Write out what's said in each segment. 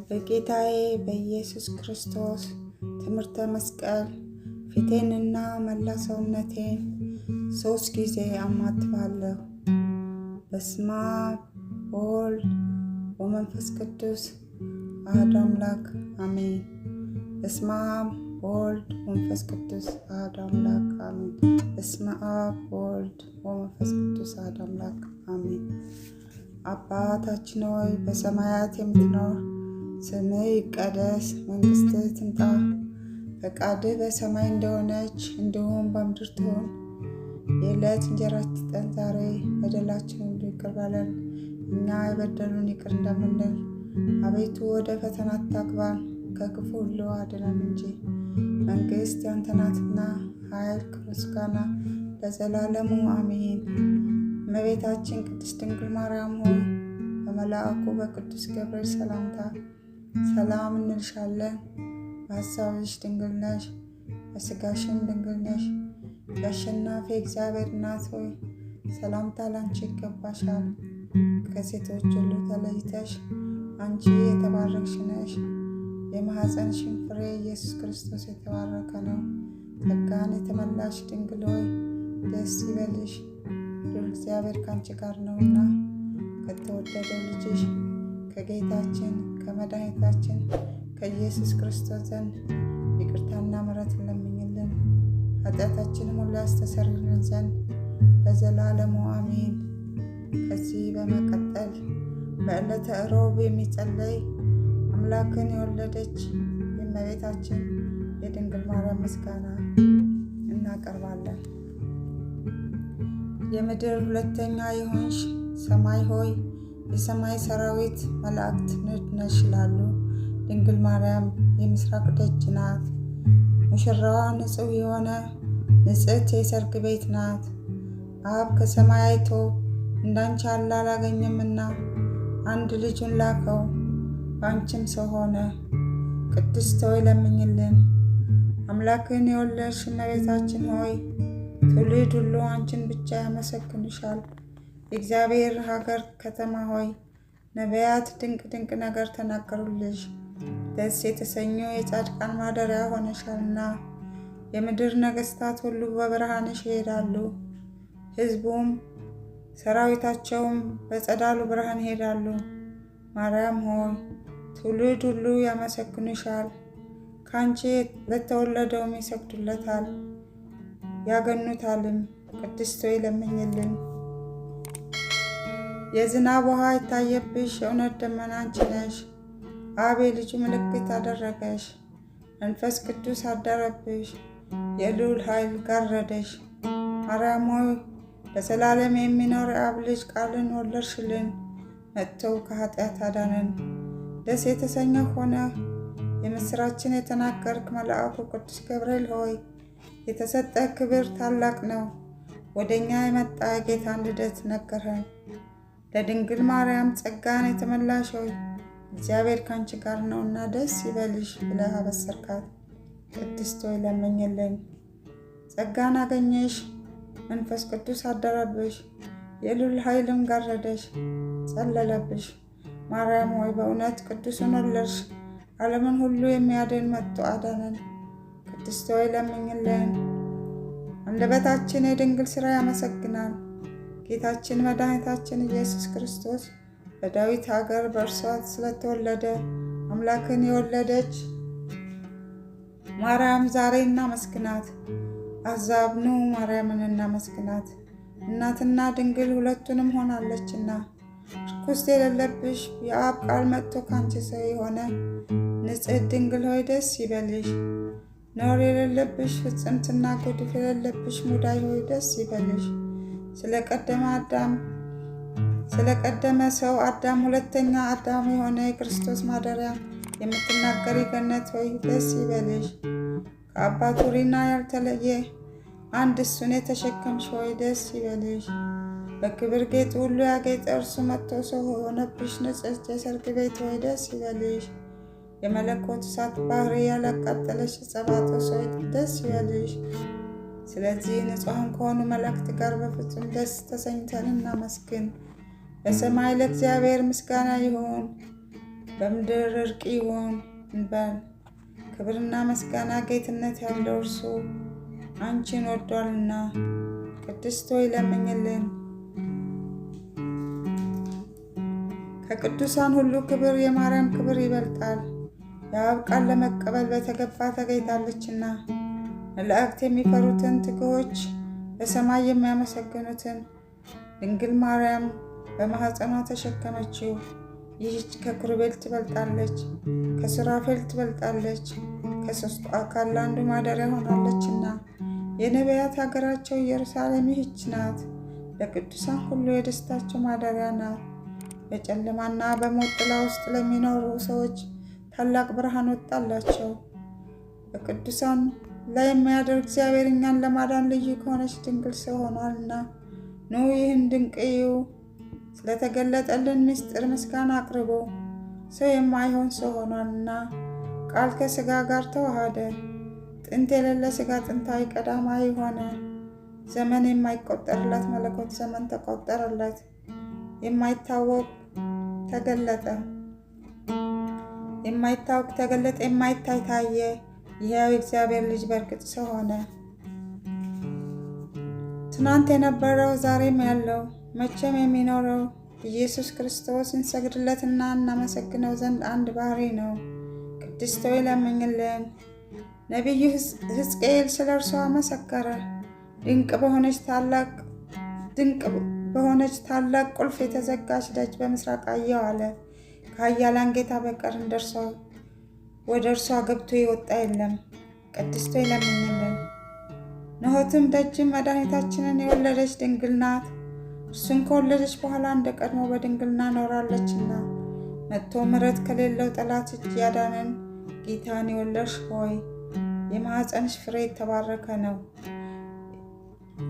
በጌታዬ በኢየሱስ ክርስቶስ ትምህርተ መስቀል ፊቴንና መላ ሰውነቴን 3 ጊዜ አማትባለሁ። በስመ አብ ወወልድ ወመንፈስ ቅዱስ አሐዱ አምላክ አሜን። በስመ አብ ወወልድ ወመንፈስ ቅዱስ አሐዱ አምላክ አሜን። በስመ አብ ወወልድ ወመንፈስ ቅዱስ አሐዱ አምላክ አሜን። አባታችን ሆይ በሰማያት የምትኖር፣ ስምህ ይቀደስ፣ መንግሥትህ ትምጣ፣ ፈቃድህ በሰማይ እንደሆነች እንዲሁም በምድር ትሁን። የዕለት እንጀራችንን ስጠን ዛሬ፣ በደላችንን ይቅር በለን እኛ የበደሉንን ይቅር እንደምንል፣ አቤቱ ወደ ፈተና አታግባን ከክፉ ሁሉ አድነን እንጂ መንግሥት ያንተ ናትና፣ ኃይል፣ ምስጋና ለዘላለሙ አሜን። እመቤታችን ቅድስት ድንግል ማርያም ሆይ በመልአኩ በቅዱስ ገብርኤል ሰላምታ ሰላም እንልሻለን። በሐሳብሽ ድንግል ነሽ፣ በሥጋሽም ድንግል ነሽ። የአሸናፊ እግዚአብሔር እናት ሆይ ሰላምታ ላንቺ ይገባሻል። ከሴቶች ሁሉ ተለይተሽ አንቺ የተባረክሽ ነሽ። የማኅፀንሽን ፍሬ ኢየሱስ ክርስቶስ የተባረከ ነው። ጸጋን የተመላሽ ድንግል ሆይ ደስ ይበልሽ፣ እግዚአብሔር ካንቺ ጋር ነውና ከተወደደው ልጅሽ ከጌታችን ከመድኃኒታችን ከኢየሱስ ክርስቶስ ዘንድ ይቅርታና ምሕረትን ለምኝልን ኃጢአታችንን ሁሉ ያስተሰርይልን ዘንድ ለዘላለሙ አሜን። ከዚህ በመቀጠል በዕለተ ዕሮብ የሚጸለይ አምላክን የወለደች የእመቤታችን የድንግል ማርያም ምስጋና እናቀርባለን። የምድር ሁለተኛ የሆንሽ ሰማይ ሆይ የሰማይ ሰራዊት መላእክት ንድ ነሽ ይላሉ። ድንግል ማርያም የምስራቅ ደጅ ናት። ሙሽራዋ ንጹሕ የሆነ ንጽሕት የሰርግ ቤት ናት። አብ ከሰማይ አይቶ እንዳንቺ ያለ አላገኘምና አንድ ልጁን ላከው፣ በአንቺም ሰው ሆነ። ቅድስት ሆይ ለምኝልን። አምላክን የወለድሽ እመቤታችን ሆይ ትውልድ ሁሉ አንቺን ብቻ ያመሰግንሻል። የእግዚአብሔር ሀገር ከተማ ሆይ ነቢያት ድንቅ ድንቅ ነገር ተናገሩልሽ። ደስ የተሰኙ የጻድቃን ማደሪያ ሆነሻልና የምድር ነገሥታት ሁሉ በብርሃንሽ ይሄዳሉ። ሕዝቡም ሰራዊታቸውም በጸዳሉ ብርሃን ይሄዳሉ። ማርያም ሆይ ትውልድ ሁሉ ያመሰግንሻል። ካንቺ ለተወለደውም ይሰግዱለታል ያገኑታልም። ቅድስት ሆይ ለምኝልን። የዝናብ ውሃ የታየብሽ የእውነት ደመና አንቺ ነሽ። አብ የልጁ ምልክት አደረገሽ። መንፈስ ቅዱስ አደረብሽ፣ የልዑል ኃይል ጋረደሽ። ማርያም ሆይ ለዘላለም የሚኖር የአብ ልጅ ቃልን ወለድሽልን። መጥተው ከኃጢአት አዳነን። ደስ የተሰኘ ሆነ የምስራችን የተናገርክ መልአኩ ቅዱስ ገብርኤል ሆይ የተሰጠ ክብር ታላቅ ነው። ወደኛ የመጣ የጌታን ልደት ነገረን። ለድንግል ማርያም ጸጋን የተመላሽ ሆይ እግዚአብሔር ካንቺ ጋር ነውና ደስ ይበልሽ ብለህ አበሰርካት። ቅድስት ሆይ ለምኝልን። ጸጋን አገኘሽ፣ መንፈስ ቅዱስ አደረብሽ፣ የልዑል ኃይልም ጋረደሽ ጸለለብሽ። ማርያም ሆይ በእውነት ቅዱስን ወለድሽ፣ ዓለምን ሁሉ የሚያድን መጥቶ አዳነን። ቅድስት ሆይ ለምኝልን። አንደበታችን የድንግል ሥራ ያመሰግናል። ጌታችን መድኃኒታችን ኢየሱስ ክርስቶስ በዳዊት ሀገር በእርሷ ስለተወለደ አምላክን የወለደች ማርያም ዛሬ እናመስግናት። አሕዛብ ኑ ማርያምን እናመስግናት፣ እናትና ድንግል ሁለቱንም ሆናለችና። ርኩስ የሌለብሽ የአብ ቃል መጥቶ ካንቺ ሰው የሆነ ንጽሕት ድንግል ሆይ ደስ ይበልሽ። ነውር የሌለብሽ ፍጽምትና ጉድፍ የሌለብሽ ሙዳይ ሆይ ደስ ይበልሽ። ስለቀደመ ሰው አዳም ሁለተኛ አዳም የሆነ የክርስቶስ ማደሪያ የምትናገሪ ገነት ሆይ ደስ ይበልሽ። ከአባቱ ሪና ያልተለየ አንድ እሱን የተሸከምሽ ሆይ ደስ ይበልሽ። በክብር ጌጥ ሁሉ ያጌጠ እርሱ መጥቶ ሰው ሆነብሽ ንጽሕት የሰርግ ቤት ሆይ ደስ ይበልሽ። የመለኮት እሳት ባህሪ ያላቃጠለሽ ጸባጦስ ሆይ ደስ ይበልሽ። ስለዚህ ንጹሐን ከሆኑ መላእክት ጋር በፍጹም ደስ ተሰኝተን እናመስግን። በሰማይ ለእግዚአብሔር ምስጋና ይሁን፣ በምድር እርቅ ይሁን እንበል። ክብርና ምስጋና ጌትነት ያለው እርሱ አንቺን ወዷልና። ቅድስት ሆይ ለምኝልን። ከቅዱሳን ሁሉ ክብር የማርያም ክብር ይበልጣል። የአብ ቃል ለመቀበል በተገባ ተገኝታለችና። መላእክት የሚፈሩትን ትጉዎች በሰማይ የሚያመሰግኑትን ድንግል ማርያም በማኅፀኗ ተሸከመችው። ይህች ከኪሩቤል ትበልጣለች፣ ከሱራፌል ትበልጣለች፣ ከሦስቱ አካል ለአንዱ ማደሪያ ሆናለችና። የነቢያት ሀገራቸው ኢየሩሳሌም ይህች ናት። ለቅዱሳን ሁሉ የደስታቸው ማደሪያ ናት። በጨለማና በሞት ጥላ ውስጥ ለሚኖሩ ሰዎች ታላቅ ብርሃን ወጣላቸው። በቅዱሳን ላይ የሚያደርግ እግዚአብሔር እኛን ለማዳን ልዩ ከሆነች ድንግል ሰው ሆኗልና። ኑ ይህን ድንቅ እዩ። ስለተገለጠልን ምስጢር ምስጋና አቅርቦ። ሰው የማይሆን ሰው ሆኗልና ቃል ከሥጋ ጋር ተዋሃደ። ጥንት የሌለ ሥጋ ጥንታዊ ቀዳማዊ ሆነ። ዘመን የማይቆጠርለት መለኮት ዘመን ተቆጠረለት። የማይታወቅ ተገለጠ፣ የማይታወቅ ተገለጠ፣ የማይታይ ታየ። ይኸው እግዚአብሔር ልጅ በእርግጥ ሰው ሆነ። ትናንት የነበረው ዛሬም ያለው መቼም የሚኖረው ኢየሱስ ክርስቶስ እንሰግድለትና እናመሰግነው ዘንድ አንድ ባህሪ ነው። ቅድስት ሆይ ለምኝልን። ነቢዩ ሕዝቅኤል ስለ እርሷ መሰከረ። ድንቅ በሆነች ታላቅ ቁልፍ የተዘጋች ደጅ በምስራቅ አየሁ አለ። ከኃያላን ጌታ በቀር እንደርሷ ወደ እርሷ ገብቶ የወጣ የለም። ቅድስት ሆይ ለምኝልን። ንሆትም ደጅም መድኃኒታችንን የወለደች ድንግል ናት። እርሱን ከወለደች በኋላ እንደ ቀድሞ በድንግልና ኖራለችና። መጥቶ ምሕረት ከሌለው ጠላት እጅ ያዳነን ጌታን የወለድሽ ሆይ የማኅፀንሽ ፍሬ የተባረከ ነው።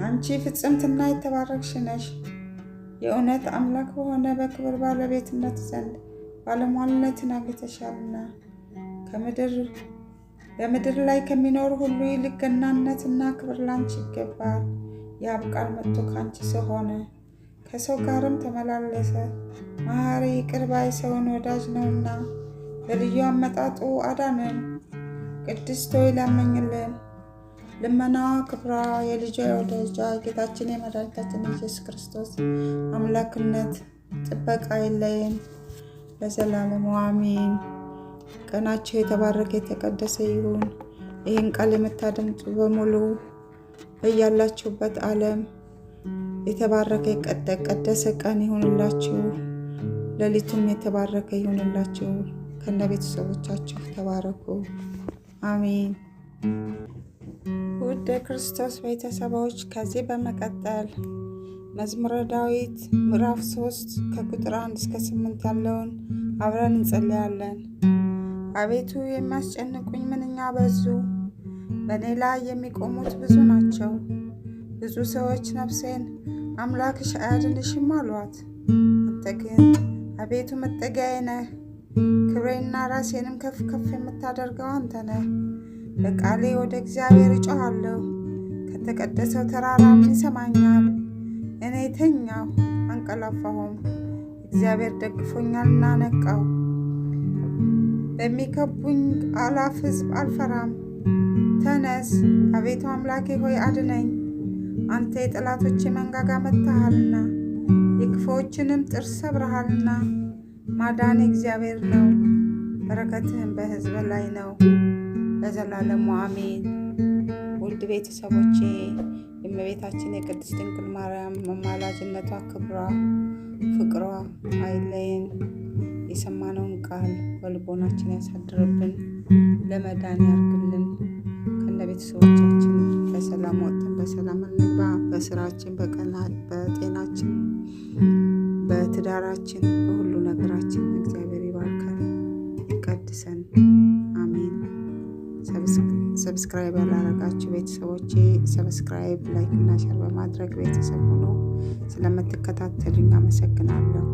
አንቺ ፍጽምትና የተባረክሽ ነሽ። የእውነት አምላክ በሆነ በክብር ባለቤትነት ዘንድ ባለሟልነትን አግኝተሻልና። በምድር ላይ ከሚኖሩ ሁሉ ይልቅ ገናነትና ክብር ላንቺ ይገባል። የአብ ቃል መጥቶ ከአንቺ ሰው ሆነ፣ ከሰው ጋርም ተመላለሰ። መሐሪ ይቅር ባይ ሰውን ወዳጅ ነውና በልዩ አመጣጡ አዳነን። ቅድስት ሆይ ለምኝልን። ልመናዋ ክብሯ የልጇ የወዳጇ ጌታችን የመድኃኒታችን ኢየሱስ ክርስቶስ አምላክነት ጥበቃ አይለየን ለዘላለሙ አሜን። ቀናቸው የተባረከ የተቀደሰ ይሁን። ይህን ቃል የምታደምጡ በሙሉ በያላችሁበት ዓለም የተባረከ የቀደሰ ቀን ይሁንላችሁ። ሌሊቱም የተባረከ ይሁንላችሁ። ከነ ቤተሰቦቻችሁ ተባረኩ። አሜን። ውድ የክርስቶስ ቤተሰቦች ከዚህ በመቀጠል መዝሙረ ዳዊት ምዕራፍ 3 ከቁጥር 1 እስከ 8 ያለውን አብረን እንጸልያለን። አቤቱ የሚያስጨንቁኝ ምንኛ በዙ፣ በእኔ ላይ የሚቆሙት ብዙ ናቸው። ብዙ ሰዎች ነፍሴን አምላክሽ አያድንሽም አሏት። አንተ ግን አቤቱ መጠጊያዬ ነህ፣ ክብሬና ራሴንም ከፍ ከፍ የምታደርገው አንተ ነህ። በቃሌ ወደ እግዚአብሔር እጮኻለሁ፣ ከተቀደሰው ተራራም ይሰማኛል። እኔ ተኛሁ አንቀላፋሁም፣ እግዚአብሔር ደግፎኛልና ነቃው። በሚከቡኝ አላፍ ሕዝብ አልፈራም። ተነስ አቤቱ አምላኬ ሆይ አድነኝ። አንተ የጠላቶቼ መንጋጋ መትሃልና የክፉዎችንም ጥርስ ሰብረሃልና። ማዳን እግዚአብሔር ነው፣ በረከትህም በሕዝብ ላይ ነው ለዘላለሙ አሜን። ውድ ቤተሰቦቼ የእመቤታችን የቅድስት ድንግል ማርያም አማላጅነቷ፣ ክብሯ፣ ፍቅሯ አይለየን። የሰማነውን ቃል በልቦናችን ያሳድርብን፣ ለመዳን ያርግልን። ከነ ቤተሰቦቻችን በሰላም ወጥተን በሰላም እንግባ። በስራችን፣ በጤናችን፣ በትዳራችን፣ በሁሉ ነገራችን እግዚአብሔር ይባርካል፣ ይቀድሰን። አሜን። ሰብስክራይብ ያላረጋችሁ ቤተሰቦቼ ሰብስክራይብ፣ ላይክ እና ሸር በማድረግ ቤተሰብ ሆኖ ስለምትከታተሉኝ አመሰግናለሁ።